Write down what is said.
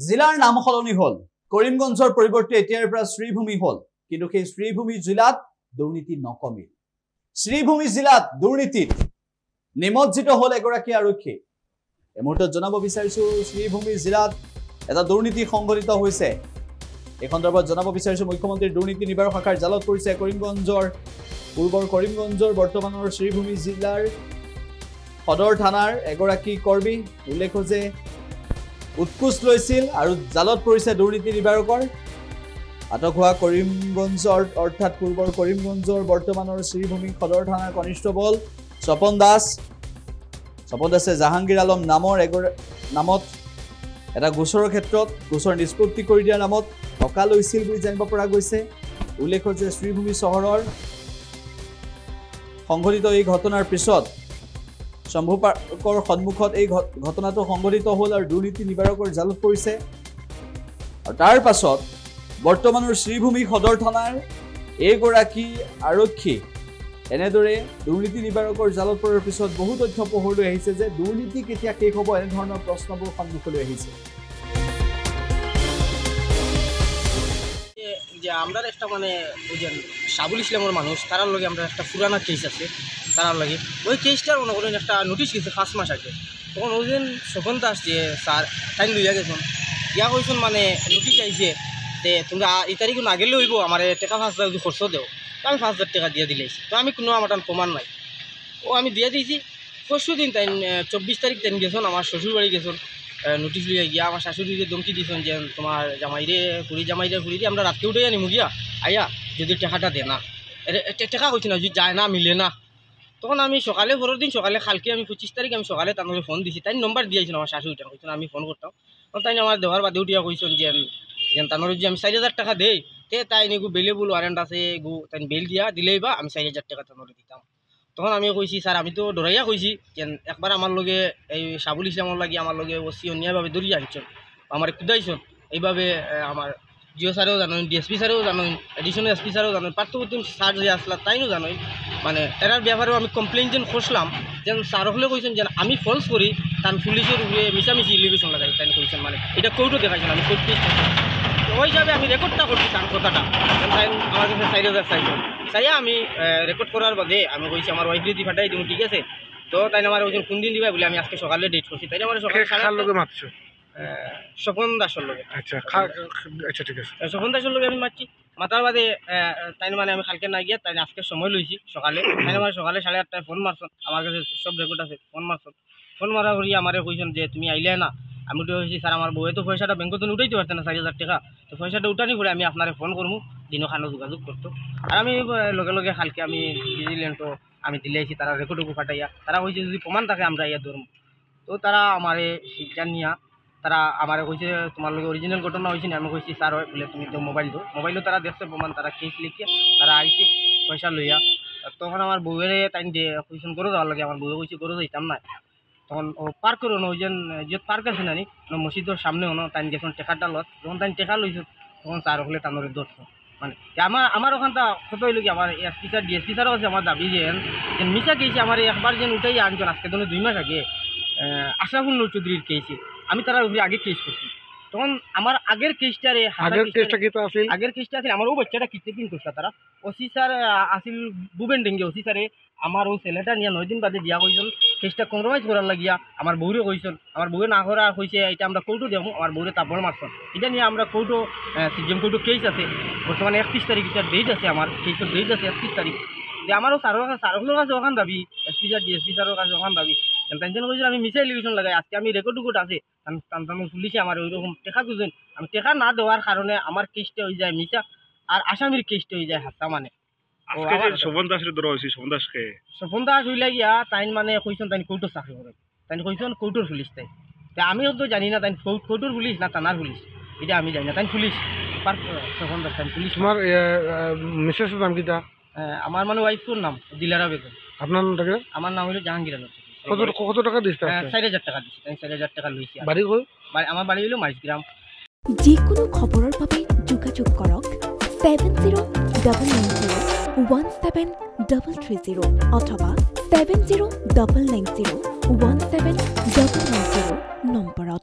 জিলাৰ নাম সলনি হল কৰিমগঞ্জৰ পৰিৱৰ্তে এতিয়াৰ পৰা শ্ৰীভূমি হল কিন্তু সেই শ্ৰীভূমি জিলাত দুৰ্নীতি নকমিল শ্ৰীভূমি জিলাত দুৰ্নীতিত নিমজ্জিত হল এগৰাকী আৰক্ষী এই মুহূৰ্তত জনাব বিচাৰিছো শ্ৰীভূমি জিলাত এটা দুৰ্নীতি সংঘটিত হৈছে এই সন্দৰ্ভত জনাব বিচাৰিছো মুখ্যমন্ত্ৰীৰ দুৰ্নীতি নিবাৰক শাখাৰ জালত পৰিছে কৰিমগঞ্জৰ পূৰ্বৰ কৰিমগঞ্জৰ বৰ্তমানৰ শ্ৰীভূমি জিলাৰ সদৰ থানাৰ এগৰাকী কৰ্মী উল্লেখ যে উৎকুচ লৈছিল আৰু জালত পৰিছে দুৰ্নীতি নিবাৰকৰ আটক হোৱা কৰিমগঞ্জৰ অৰ্থাৎ পূৰ্বৰ কৰিমগঞ্জৰ বৰ্তমানৰ শ্ৰীভূমি সদৰ থানাৰ কনিষ্ঠবল স্বপন দাসে জাহাংগীৰ আলম নামত এটা গোচৰৰ ক্ষেত্ৰত গোচৰ নিষ্পত্তি কৰি দিয়াৰ নামত টকা লৈছিল বুলি জানিব পৰা গৈছে উল্লেখ যে শ্ৰীভূমি চহৰৰ সংঘটিত এই ঘটনাৰ পিছত শম্ভু পাৰ্কৰ সন্মুখত এই ঘটনাটো সংঘটিত হ'ল আৰু দুৰ্নীতি নিবাৰকৰ জালত পৰিছে আৰু তাৰ পাছত বৰ্তমানৰ শ্ৰীভূমি সদৰ থানাৰ এগৰাকী আৰক্ষী এনেদৰে দুৰ্নীতি নিবাৰকৰ জালত পৰাৰ পিছত বহু তথ্য পোহৰলৈ আহিছে যে দুৰ্নীতি কেতিয়া শেষ হ'ব এনে ধৰণৰ প্ৰশ্নবোৰ সন্মুখলৈ আহিছে যে আমরা একটা মানে বুঝেন সাবুল ইসলামের মানুষ তার লগে আমরা একটা পুরানা কেস আছে তার লাগে ওই কেসটার মনে করেন একটা নোটিশ গেছে 5 মাস আগে তখন ওই দিন স্বপন দাস যে স্যার টাইম লইয়া গেছেন ইয়া কইছেন মানে নোটিশ আইছে যে তোমরা এই তারিখে না গেলে হইব আমার টাকা 5,000 যদি খরচ দেও তো আমি 5,000 টাকা দিয়ে দিলেছি তো আমি কোনো আমার প্রমাণ নাই ও আমি দিয়ে দিয়েছি পরশু দিন তাই 24 তারিখ তাই গেছেন আমার শ্বশুর বাড়ি গেছেন নোটিশ লিয়ে গিয়া আমার শাশুড়িকে ধমকি দিয়েছেন যে তোমার জামাইরে ফুড়ি দিয়ে আমরা রাত্রে উঠে আনি মুগিয়া আইয়া যদি টাকাটা দে না টাকা কইছি না যদি যায় না মিলে না তখন আমি সকালে পরের দিন সকালে কালকে আমি 25 তারিখ আমি সকালে তার ফোন দিছি তাই নম্বর দিয়েছেন আমার শাশুড়িটা কইছেন আমি ফোন করতাম তাই আমার দেওয়ার বাদে উঠিয়া কইছেন যে তার যে আমি 4,000 টাকা দেই তে তাই নিগু বেলেবল ওয়ারেন্ট আছে গু তাই বেল দিয়া দিলেই বা আমি 4,000 টাকা তার দিতাম তখন আমি কইছি স্যার আমি তো ডরাইয়া কইছি যে একবার আমার লগে এই সাবুল ইসলামের লাগে আমার লগে ওসি অন্যায়ভাবে দৌড়িয়ে আনছেন আমার কুদাইছেন এইভাবে আমার জিও স্যারেও জানেন ডিএসপি স্যারেও জানেন এডিশনাল এসপি স্যারেও জানেন পার্থবর্তী স্যার যে আসলা তাইও জানেন মানে এরার ব্যাপারেও আমি কমপ্লেন যেন করলাম যেন স্যার হলে কইছেন যেন আমি ফলস করি তার পুলিশের উপরে মিশামিশি ইলিগেশন লাগাই তাই কইছেন মানে এটা কোর্টও দেখাইছেন আমি কোর্ট কেস ওই হিসাবে আমি রেকর্ডটা করছি তার কথাটা তাই আমার কাছে 4,000 চাইছেন চাইয়া আমি রেকর্ড করার বাদে আমি কইছি আমার ওয়াইফ যদি ফাটাই দিব ঠিক আছে তো তাই আমার ওই কোন দিন দিবা বলে আমি আজকে সকালে ডেট করছি তাই আমার সকালে মারছো স্বপন দাসের লগে আচ্ছা ঠিক আছে স্বপন দাসের লগে আমি মারছি মাতার বাদে তাই মানে আমি কালকে না গিয়া তাই আজকে সময় লইছি সকালে তাই আমার সকালে 8:30টায় ফোন মারছেন আমার কাছে সব রেকর্ড আছে ফোন মারছেন ফোন মারা করি আমারে কইছেন যে তুমি আইলে না আমি তো হয়েছি স্যার আমার বউয়ে তো পয়সাটা ব্যাংকত উঠাইতে পারছে না 4,000 টাকা তো পয়সাটা উঠানি করে আমি আপনারে ফোন করবো দিনও খানো যোগাযোগ করতো আর আমি লগে লগে কালকে আমি ভিজিলেন্টও আমি দিলেছি তারা রেকর্ডও ফাটাইয়া তারা কইছে যদি প্রমাণ থাকে আমরা ইয়া ধরবো তো তারা আমারে শিক্ষা নিয়া তারা আমারে কইছে তোমার লগে অরিজিনাল ঘটনা হয়েছে না আমি কইছি স্যার বলে তুমি তো মোবাইলও তারা দেখছে প্রমাণ তারা কেস লিখিয়া তারা আইছে পয়সা লইয়া তখন আমার বউয়ের তাই কইছেন করে দেওয়ার লাগে আমার বউয়ে কইছে করে দিতাম না তখন ও পার্ক করো না ওই যে পার্ক আছে না মসজিদের সামনে হনো তাই গেছেন টেকাটা লত যখন তাই টেকা লইছে তখন স্যার হলে তানোরে ধরছো মানে আমার ওখানটা কত হইল কি আমার এসপি স্যার ডিএসপি স্যারও আছে আমার দাবি যে মিশা গেছে আমার একবার যেন উঠাই আনছেন আজকে ধরুন 2 মাস আগে আশরাফুল নূর চৌধুরীর কেসে আমি তারা উপরে আগে কেস করছি তখন আমার আগের কেসটারে আগের কেসটা আছে আমার ও বাচ্চাটা কিডন্যাপিং করছে তারা ওসি স্যার আসিল বুবেন ডেঙ্গে ওসি স্যারে আমার ওই ছেলেটা নিয়ে 9 দিন বাদে দিয়া কইছেন কেসটা কম্প্রোমাইজ করার লাগিয়া আমার বউরে কইছেন আমার বউয়ে না করা কইছে এটা আমরা কোর্টও দেবো আমার বউরে তারপর মারছেন এটা নিয়ে আমরা কোর্টও সিজিএম কোর্টও কেস আছে বর্তমানে 31 তারিখ এটা ডেট আছে আমার কেসের ডেট আছে 31 তারিখ যে আমারও স্যারের কাছে ওখান দাবি এসপি স্যার ডিএসপি স্যারের কাছে ওখান দাবি টেনশন কইছিল আমি মিসাইল লিগেশন লাগাই আজকে আমি রেকর্ড আছে পুলিশে আমার ওইরকম টেকা খুঁজেন আমি টেকা না দেওয়ার কারণে আমার কেসটা হয়ে যায় মিশা আর আসামির কেসটা হয়ে যায় হাসা মানে স্বপন দাস হইলা গিয়া তাই মানে কইছেন তাই কোর্টের চাকরি করে তাই কইছেন কোর্টের পুলিশ তাই আমিও তো জানি না তাই কোর্টের পুলিশ না থানার পুলিশ এটা আমি জানি না তাই পুলিশ স্বপন দাস তাই পুলিশ আমার মিসেসের নাম কিটা আমার মানে ওয়াইফের নাম দিলারা বেগম আপনার নাম আমার নাম হলো জাহাঙ্গীর আলম কত টাকা দিচ্ছে 4,000 টাকা দিচ্ছে 4,000 টাকা লইছি বাড়ি কই আমার বাড়ি হলো মাইজগ্রাম যিকোনো খবৰৰ বাবে যোগাযোগ কৰক 70901733 অথবা 7099017990 নম্বৰত